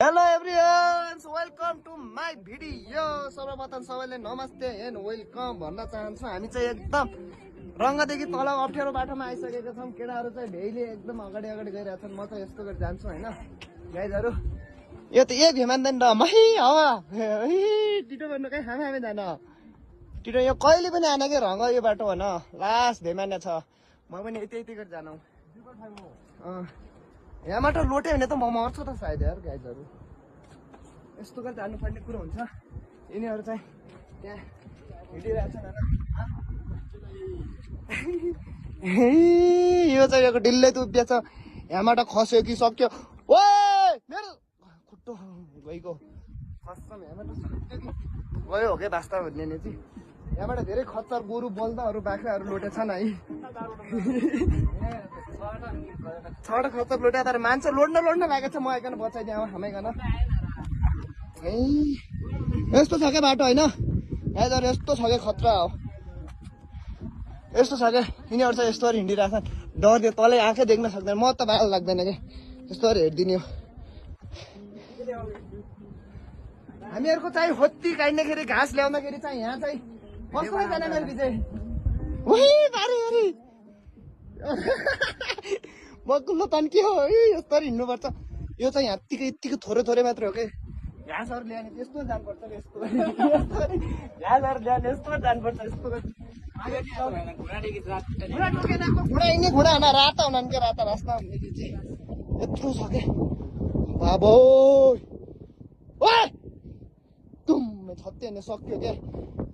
Hello everyone, welcome to my video. सर्वप्रथम सबैले नमस्ते एन्ड वेलकम भन्न चाहन्छु। हामी चाहिँ एकदम रङ्गदेखि तल अप्ठ्यारो बाटोमा आइसकेका छौँ। केटाहरू चाहिँ भेइले एकदम अगाडि गइरहेको छन्। म चाहिँ यस्तो गरी जान्छु होइन गाइजहरू। यो त ए भेमान्दैन र मै हावा टिटो भन्नु कहीँ हामी जान टिटो यो कहिले पनि आएन कि रङ्ग यो बाटो होइन। लास्ट भेमान्ने छ। म पनि यति गरी जानु। यहाँबाट लोटे भने त म मर्छु त सायद यार गाइजहरू। यस्तो गरी जानुपर्ने कुरो हुन्छ। यिनीहरू चाहिँ त्यहाँ हिँडिरहेछन् होइन। यो चाहिँ यो ढिल्लै त उभिएछ। यहाँबाट खस्यो कि सक्यो। ओ मेरो खुट्टो गइको खस्छम। यहाँबाट सक्यो कि गयो हो कि वास्तव भन्ने नि चाहिँ। यहाँबाट धेरै खच्चर गोरु बल्दाहरू बाख्राहरू लोटेछन् है। छवटा खच्चर लोटे तर मान्छे लोड्न लागेको छ। म आइकन बचाइदिएँ हामीकन। यस्तो छ क्या बाटो होइन गाइजहरू। यस्तो छ क्या खतरा हो। यस्तो छ क्या यिनीहरू चाहिँ यस्तो हिँडिरहेछन्। डर तलै आँखै देख्न सक्दैन। म त बाल लाग्दैन क्या यस्तो हेरिदिने हो। हामीहरूको चाहिँ होत्ती काट्दाखेरि घाँस ल्याउँदाखेरि चाहिँ यहाँ चाहिँ कस्तो जाने मेरो विजय बकुल्लो तन्के हो यस्तो हिँड्नुपर्छ। यो चाहिँ यत्तिकै थोरै मात्रै हो कि घाँसहरू ल्याउने यस्तो जानुपर्छ। यस्तो घाँसहरू ल्याउने यस्तो जानुपर्छ। यस्तो घुँडा हिँड्ने घुँडा होइन राता हुनान् क्या राता रास्ता हुने चाहिँ यत्रो छ क्या बाबो। तुम छत्ते हुने सक्यो क्या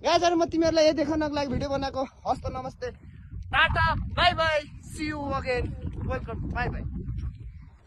गाइजहरू। म तिमीहरूलाई यही देखाउनको लागि भिडियो बनाएको। हस्त नमस्ते tata bye bye see you again welcome bye by.